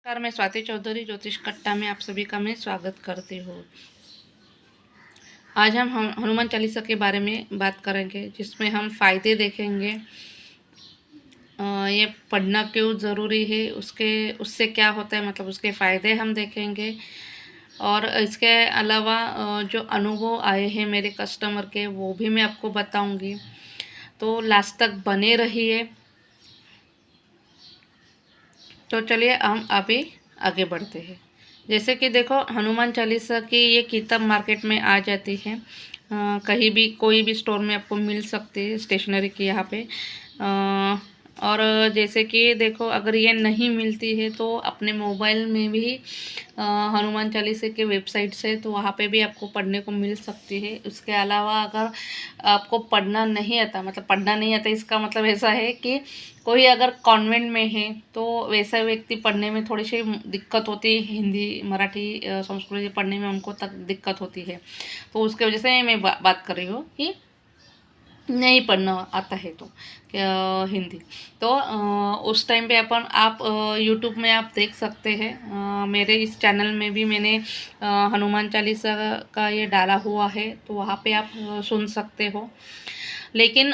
नमस्कार, मैं स्वाति चौधरी ज्योतिष कट्टा में आप सभी का मैं स्वागत करती हूँ। आज हम हनुमान चालीसा के बारे में बात करेंगे, जिसमें हम फ़ायदे देखेंगे। ये पढ़ना क्यों ज़रूरी है, उससे क्या होता है, मतलब उसके फ़ायदे हम देखेंगे। और इसके अलावा जो अनुभव आए हैं मेरे कस्टमर के, वो भी मैं आपको बताऊँगी। तो लास्ट तक बने रहिए। तो चलिए हम अभी आगे बढ़ते हैं। जैसे कि देखो, हनुमान चालीसा की ये किताब मार्केट में आ जाती है। कहीं भी कोई भी स्टोर में आपको मिल सकती है, स्टेशनरी की यहाँ पे। और जैसे कि देखो, अगर ये नहीं मिलती है तो अपने मोबाइल में भी हनुमान चालीसा के वेबसाइट से, तो वहाँ पे भी आपको पढ़ने को मिल सकती है। उसके अलावा अगर आपको पढ़ना नहीं आता, मतलब पढ़ना नहीं आता इसका मतलब ऐसा है कि कोई अगर कॉन्वेंट में है तो वैसा व्यक्ति पढ़ने में थोड़ी सी दिक्कत होती है। हिंदी, मराठी, संस्कृत पढ़ने में उनको तक दिक्कत होती है। तो उसके वजह से मैं बात कर रही हूँ कि नहीं पढ़ना आता है तो हिंदी। तो उस टाइम पे आप यूट्यूब में आप देख सकते हैं। मेरे इस चैनल में भी मैंने हनुमान चालीसा का ये डाला हुआ है, तो वहाँ पे आप सुन सकते हो। लेकिन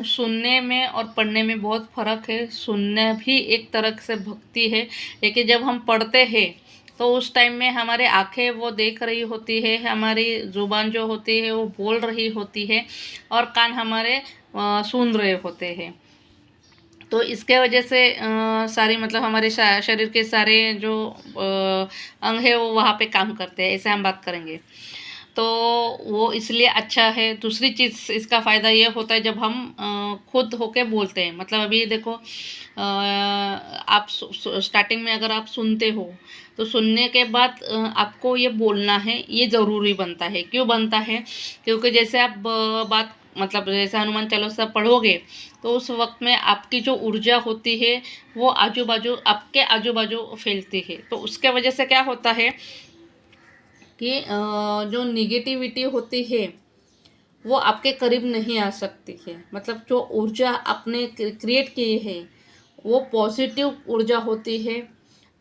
सुनने में और पढ़ने में बहुत फ़र्क है। सुनना भी एक तरह से भक्ति है, लेकिन जब हम पढ़ते हैं तो उस टाइम में हमारे आंखें वो देख रही होती है, हमारी ज़ुबान जो होती है वो बोल रही होती है, और कान हमारे सुन रहे होते हैं। तो इसके वजह से सारी, मतलब हमारे शरीर के सारे जो अंग है वो वहाँ पे काम करते हैं, ऐसे हम बात करेंगे। तो वो इसलिए अच्छा है। दूसरी चीज़, इसका फ़ायदा ये होता है जब हम खुद होके बोलते हैं। मतलब अभी देखो, आप स्टार्टिंग में अगर आप सुनते हो तो सुनने के बाद आपको ये बोलना है, ये ज़रूरी बनता है। क्यों बनता है? क्योंकि जैसे आप बात, मतलब जैसे हनुमान चालीसा पढ़ोगे तो उस वक्त में आपकी जो ऊर्जा होती है वो आपके आजू बाजू फैलती है। तो उसके वजह से क्या होता है कि जो निगेटिविटी होती है वो आपके करीब नहीं आ सकती है। मतलब जो ऊर्जा आपने क्रिएट की है वो पॉजिटिव ऊर्जा होती है।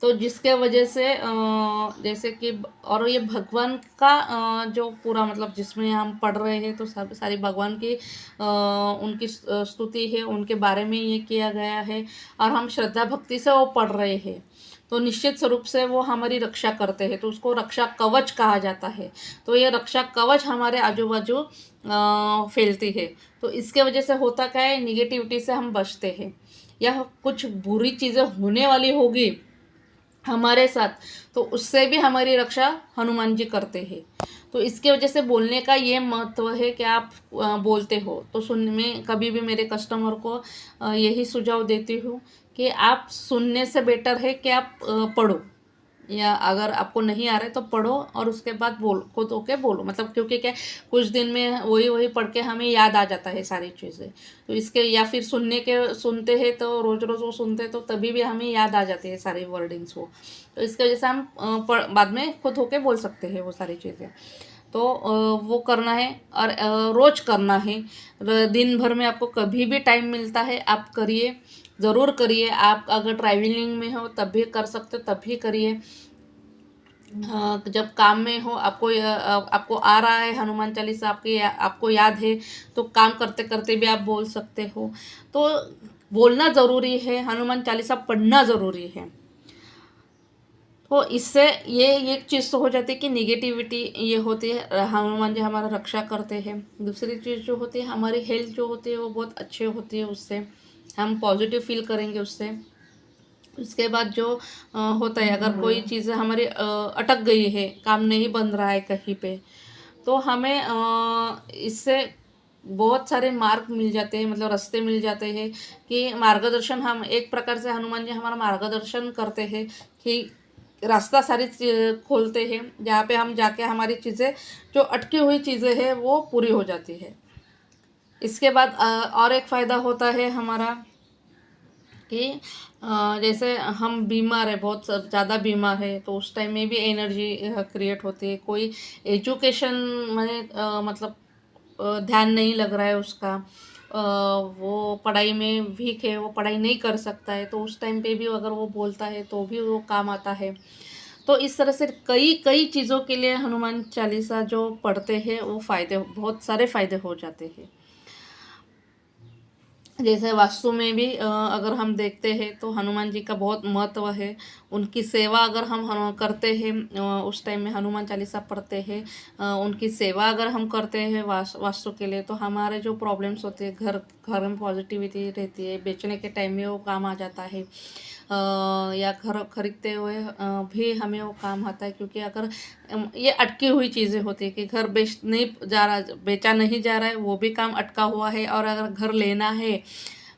तो जिसके वजह से जैसे कि, और ये भगवान का जो पूरा, मतलब जिसमें हम पढ़ रहे हैं तो सब सारी भगवान की उनकी स्तुति है, उनके बारे में ये किया गया है, और हम श्रद्धा भक्ति से वो पढ़ रहे हैं, तो निश्चित स्वरूप से वो हमारी रक्षा करते हैं। तो उसको रक्षा कवच कहा जाता है। तो ये रक्षा कवच हमारे आजू बाजू फैलती है। तो इसके वजह से होता क्या है, निगेटिविटी से हम बचते हैं, या कुछ बुरी चीज़ें होने वाली होगी हमारे साथ, तो उससे भी हमारी रक्षा हनुमान जी करते हैं। तो इसके वजह से बोलने का ये महत्व है कि आप बोलते हो। तो सुन में कभी भी मेरे कस्टमर को यही सुझाव देती हूँ कि आप सुनने से बेटर है कि आप पढ़ो, या अगर आपको नहीं आ रहा है तो पढ़ो और उसके बाद खुद होके बोलो। मतलब क्योंकि क्या, कुछ दिन में वही वही पढ़ के हमें याद आ जाता है सारी चीज़ें। तो इसके, या फिर सुनते हैं तो रोज़ रोज़ वो सुनते हैं तो तभी भी हमें याद आ जाती है सारी वर्डिंग्स वो। तो इसके वजह से हम बाद में खुद होके बोल सकते हैं वो सारी चीज़ें। तो वो करना है, और रोज़ करना है। दिन भर में आपको कभी भी टाइम मिलता है आप करिए, ज़रूर करिए। आप अगर ट्रैवलिंग में हो तब भी कर सकते हो, तब भी करिए। जब काम में हो, आपको आ रहा है हनुमान चालीसा, आपको याद है, तो काम करते करते भी आप बोल सकते हो। तो बोलना ज़रूरी है, हनुमान चालीसा पढ़ना ज़रूरी है। तो इससे ये एक चीज़ तो हो जाती है कि निगेटिविटी ये होती है, हनुमान जी हमारा रक्षा करते हैं। दूसरी चीज़ जो होती है, हमारी हेल्थ जो होती है वो बहुत अच्छी होती है, उससे हम पॉजिटिव फील करेंगे उससे। उसके बाद जो होता है, अगर कोई चीज़ें हमारी अटक गई है, काम नहीं बन रहा है कहीं पे, तो हमें इससे बहुत सारे मार्ग मिल जाते हैं, मतलब रास्ते मिल जाते हैं कि मार्गदर्शन, हम एक प्रकार से हनुमान जी हमारा मार्गदर्शन करते हैं कि रास्ता सारी खोलते हैं, जहाँ पे हम जाके हमारी चीज़ें, जो अटकी हुई चीज़ें हैं वो पूरी हो जाती है। इसके बाद और एक फ़ायदा होता है हमारा कि जैसे हम बीमार है, बहुत ज़्यादा बीमार है, तो उस टाइम में भी एनर्जी क्रिएट होती है। कोई एजुकेशन में मतलब ध्यान नहीं लग रहा है उसका, वो पढ़ाई में वीक है, वो पढ़ाई नहीं कर सकता है, तो उस टाइम पे भी अगर वो बोलता है तो भी वो काम आता है। तो इस तरह से कई कई चीज़ों के लिए हनुमान चालीसा जो पढ़ते हैं वो फ़ायदे, बहुत सारे फ़ायदे हो जाते हैं। जैसे वास्तु में भी अगर हम देखते हैं तो हनुमान जी का बहुत महत्व है। उनकी सेवा अगर हम करते हैं, उस टाइम में हनुमान चालीसा पढ़ते हैं, उनकी सेवा अगर हम करते हैं वास्तु के लिए, तो हमारे जो प्रॉब्लम्स होते हैं, घर घर में पॉजिटिविटी रहती है, बेचने के टाइम में वो काम आ जाता है। या घर खरीदते हुए भी हमें वो काम आता है, क्योंकि अगर ये अटकी हुई चीज़ें होती है कि घर बेचा नहीं जा रहा है, वो भी काम अटका हुआ है, और अगर घर लेना है,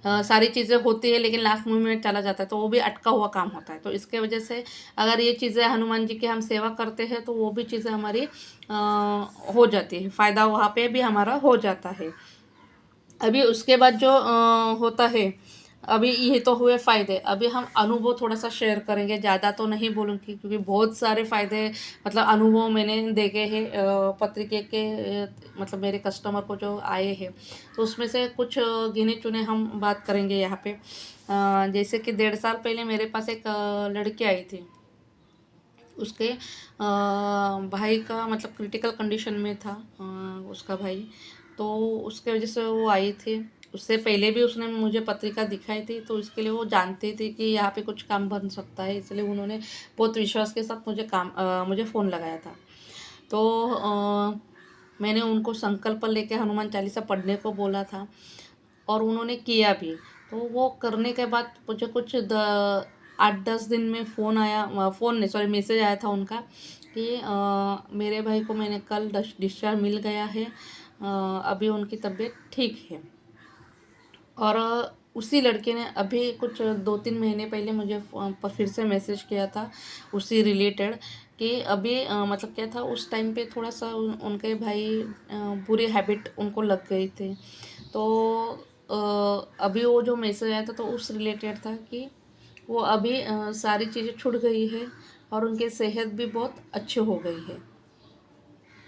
सारी चीज़ें होती है लेकिन लास्ट मोमेंट चला जाता है, तो वो भी अटका हुआ काम होता है। तो इसके वजह से अगर ये चीज़ें हनुमान जी की हम सेवा करते हैं तो वो भी चीज़ें हमारी हो जाती है, फ़ायदा वहाँ पे भी हमारा हो जाता है। अभी उसके बाद जो होता है, अभी ये तो हुए फ़ायदे। अभी हम अनुभव थोड़ा-सा शेयर करेंगे, ज़्यादा तो नहीं बोलूँगी क्योंकि बहुत सारे फ़ायदे, मतलब अनुभव मैंने देखे हैं पत्रिके के, मतलब मेरे कस्टमर को जो आए हैं, तो उसमें से कुछ गिने-चुने हम बात करेंगे यहाँ पे। जैसे कि 1.5 साल पहले मेरे पास एक लड़की आई थी। उसके भाई का मतलब क्रिटिकल कंडीशन में था, उसका भाई। तो उसके वजह से वो आई थी। उससे पहले भी उसने मुझे पत्रिका दिखाई थी, तो इसके लिए वो जानती थी कि यहाँ पे कुछ काम बन सकता है, इसलिए उन्होंने बहुत विश्वास के साथ मुझे फ़ोन लगाया था। तो मैंने उनको संकल्प लेके हनुमान चालीसा पढ़ने को बोला था, और उन्होंने किया भी। तो वो करने के बाद मुझे कुछ 8-10 दिन में फ़ोन नहीं, सॉरी, मैसेज आया था उनका कि मेरे भाई को मैंने कल डिस्चार्ज मिल गया है, अभी उनकी तबीयत ठीक है। और उसी लड़के ने अभी कुछ 2-3 महीने पहले मुझे फिर से मैसेज किया था उसी रिलेटेड, कि अभी मतलब क्या था, उस टाइम पे थोड़ा-सा उनके भाई बुरी हैबिट उनको लग गई थी। तो अभी वो जो मैसेज आया था तो उस रिलेटेड था कि वो अभी सारी चीज़ें छूट गई है, और उनकी सेहत भी बहुत अच्छी हो गई है।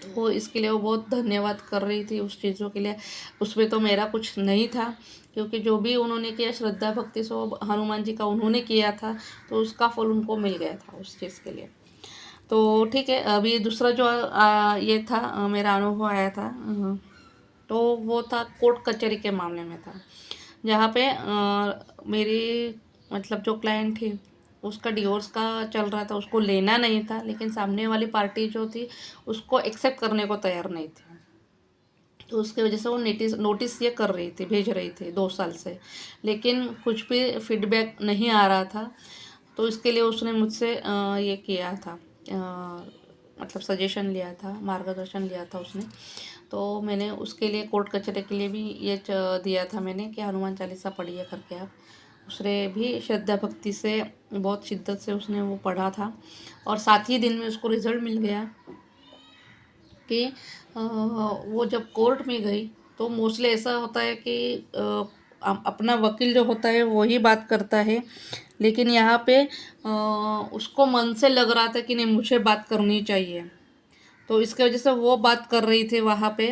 तो इसके लिए वो बहुत धन्यवाद कर रही थी उस चीज़ों के लिए। उसमें तो मेरा कुछ नहीं था, क्योंकि जो भी उन्होंने किया श्रद्धा भक्ति से, वो हनुमान जी का उन्होंने किया था, तो उसका फल उनको मिल गया था उस चीज़ के लिए। तो ठीक है, अभी दूसरा जो ये था, मेरा अनुभव आया था, तो वो था कोर्ट कचहरी के मामले में था, जहाँ पे मेरी मतलब जो क्लाइंट थी, उसका डिवोर्स का चल रहा था, उसको लेना नहीं था, लेकिन सामने वाली पार्टी जो थी उसको एक्सेप्ट करने को तैयार नहीं थी। तो उसकी वजह से वो नोटिस ये कर रही थी, भेज रही थी 2 साल से, लेकिन कुछ भी फीडबैक नहीं आ रहा था। तो इसके लिए उसने मुझसे ये किया था, मतलब सजेशन लिया था, मार्गदर्शन लिया था उसने। तो मैंने उसके लिए कोर्ट कचहरी के लिए भी ये दिया था मैंने कि हनुमान चालीसा पढ़िए करके आप। उसने भी श्रद्धा भक्ति से, बहुत शिद्दत से उसने वो पढ़ा था, और 7 ही दिन में उसको रिज़ल्ट मिल गया कि वो जब कोर्ट में गई, तो मोस्टली ऐसा होता है कि अपना वकील जो होता है वो ही बात करता है, लेकिन यहाँ पे उसको मन से लग रहा था कि नहीं, मुझे बात करनी चाहिए। तो इसके वजह से वो बात कर रही थी वहाँ पे।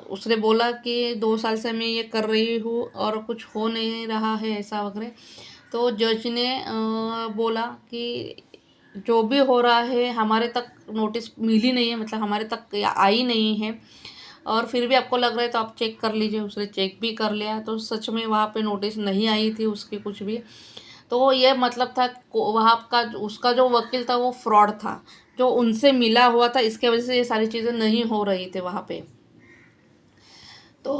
उसने बोला कि 2 साल से मैं ये कर रही हूँ और कुछ हो नहीं रहा है, ऐसा वगैरह। तो जज ने बोला कि जो भी हो रहा है, हमारे तक नोटिस मिली नहीं है, मतलब हमारे तक आई नहीं है, और फिर भी आपको लग रहा है तो आप चेक कर लीजिए। उसने चेक भी कर लिया, तो सच में वहाँ पे नोटिस नहीं आई थी उसकी कुछ भी। तो ये मतलब था वहाँ का उसका जो वकील था वो फ्रॉड था, जो उनसे मिला हुआ था, इसके वजह से ये सारी चीज़ें नहीं हो रही थी वहाँ पे। तो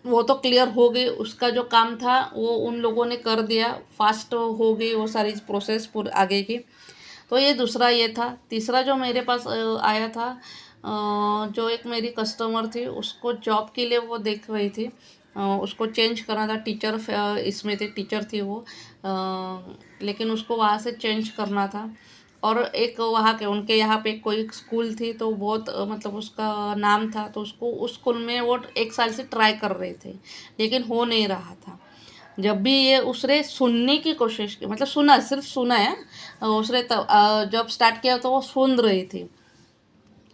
वो तो क्लियर हो गई, उसका जो काम था वो उन लोगों ने कर दिया, फास्ट हो गई वो सारी प्रोसेस पूरी आगे की। तो ये दूसरा ये था। तीसरा जो मेरे पास आया था, जो एक मेरी कस्टमर थी, उसको जॉब के लिए वो देख रही थी, उसको चेंज करना था, टीचर इसमें थी, टीचर थी वो, लेकिन उसको वहाँ से चेंज करना था। और एक वहाँ के उनके यहाँ पे कोई स्कूल थी, तो बहुत मतलब उसका नाम था, तो उसको उस स्कूल में वो 1 साल से ट्राई कर रहे थे, लेकिन हो नहीं रहा था। जब भी ये उसने सुनने की कोशिश की, मतलब सुना, सिर्फ सुना है, उसने जब स्टार्ट किया तो वो सुन रही थी,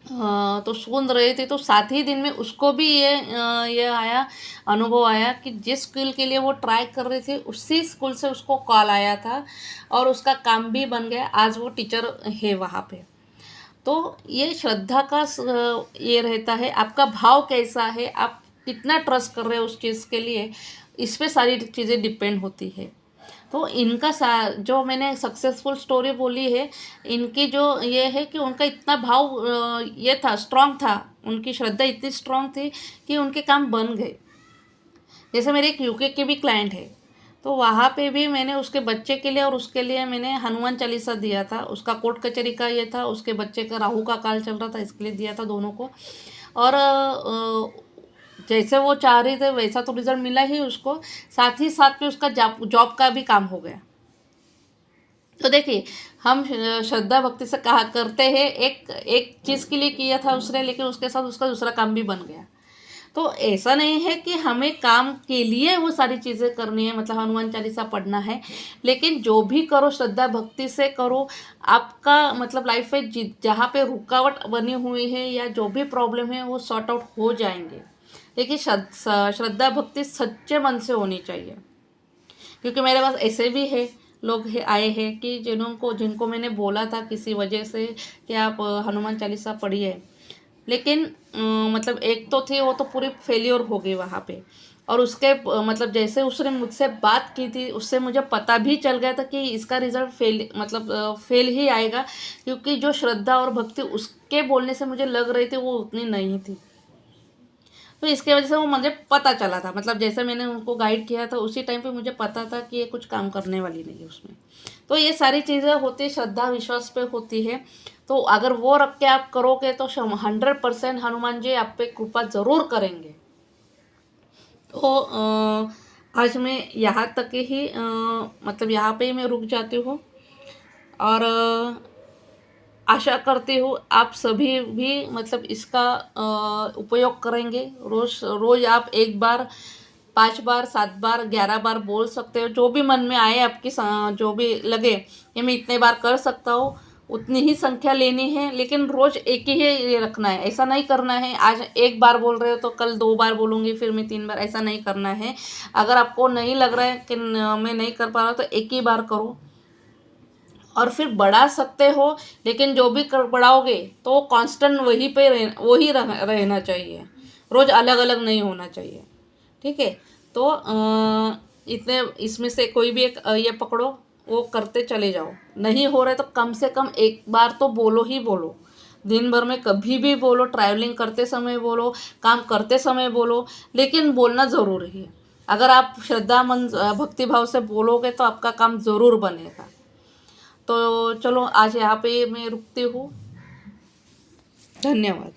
तो सुन रहे थे, तो साथ ही दिन में उसको भी ये आया, अनुभव आया कि जिस स्कूल के लिए वो ट्राई कर रहे थे उसी स्कूल से उसको कॉल आया था और उसका काम भी बन गया। आज वो टीचर है वहाँ पे। तो ये श्रद्धा का ये रहता है, आपका भाव कैसा है, आप कितना ट्रस्ट कर रहे हो उस चीज़ के लिए, इस पे सारी चीज़ें डिपेंड होती है। तो इनका जो मैंने सक्सेसफुल स्टोरी बोली है, इनकी जो ये है कि उनका इतना भाव ये था, स्ट्रांग था, उनकी श्रद्धा इतनी स्ट्रांग थी कि उनके काम बन गए। जैसे मेरे एक यूके के भी क्लाइंट है, तो वहाँ पे भी मैंने उसके बच्चे के लिए और उसके लिए मैंने हनुमान चालीसा दिया था। उसका कोर्ट कचहरी का ये था, उसके बच्चे का राहु का काल चल रहा था, इसके लिए दिया था दोनों को। और जैसे वो चाह रहे थे वैसा तो रिजल्ट मिला ही उसको, साथ ही साथ में उसका जॉब का भी काम हो गया। तो देखिए, हम श्रद्धा भक्ति से कहा करते हैं, एक एक चीज़ के लिए किया था उसने, लेकिन उसके साथ उसका दूसरा काम भी बन गया। तो ऐसा नहीं है कि हमें काम के लिए वो सारी चीज़ें करनी है, मतलब हनुमान चालीसा पढ़ना है, लेकिन जो भी करो श्रद्धा भक्ति से करो। आपका मतलब लाइफ में जहाँ पे रुकावट बनी हुई है या जो भी प्रॉब्लम है वो सॉर्ट आउट हो जाएंगे, लेकिन श्रद्धा भक्ति सच्चे मन से होनी चाहिए। क्योंकि मेरे पास ऐसे भी है लोग आए हैं कि जिनको मैंने बोला था किसी वजह से कि आप हनुमान चालीसा पढ़िए, लेकिन मतलब एक तो थी वो तो पूरी फेलियर हो गई वहाँ पे। और उसके मतलब जैसे उसने मुझसे बात की थी, उससे मुझे पता भी चल गया था कि इसका रिज़ल्ट फेल ही आएगा, क्योंकि जो श्रद्धा और भक्ति उसके बोलने से मुझे लग रही थी वो उतनी नहीं थी। तो इसके वजह से वो मुझे पता चला था, मतलब जैसे मैंने उनको गाइड किया था उसी टाइम पे मुझे पता था कि ये कुछ काम करने वाली नहीं है उसमें। तो ये सारी चीज़ें होती, श्रद्धा विश्वास पे होती है। तो अगर वो रख के आप करोगे तो 100% हनुमान जी आप पे कृपा ज़रूर करेंगे। तो आज मैं यहाँ तक ही मतलब यहाँ पे ही मैं रुक जाती हूँ। और आशा करती हूँ आप सभी भी मतलब इसका उपयोग करेंगे। रोज़ आप 1 बार, 5 बार, 7 बार, 11 बार बोल सकते हो, जो भी मन में आए आपकी जो भी लगे कि मैं इतने बार कर सकता हूँ, उतनी ही संख्या लेनी है। लेकिन रोज़ एक ही ये रखना है, ऐसा नहीं करना है आज 1 बार बोल रहे हो तो कल 2 बार बोलूँगी, फिर मैं 3 बार, ऐसा नहीं करना है। अगर आपको नहीं लग रहा है कि मैं नहीं कर पा रहा तो एक ही बार करो, और फिर बढ़ा सकते हो। लेकिन जो भी बढ़ाओगे तो कांस्टेंट वही रहना चाहिए, रोज़ अलग अलग नहीं होना चाहिए। ठीक है, तो इतने इसमें से कोई भी एक ये पकड़ो, वो करते चले जाओ। नहीं हो रहे तो कम से कम 1 बार तो बोलो ही बोलो, दिन भर में कभी भी बोलो, ट्रैवलिंग करते समय बोलो, काम करते समय बोलो, लेकिन बोलना ज़रूरी है। अगर आप श्रद्धा मन भक्ति भाव से बोलोगे तो आपका काम ज़रूर बनेगा। तो चलो आज यहाँ पे मैं रुकती हूँ। धन्यवाद।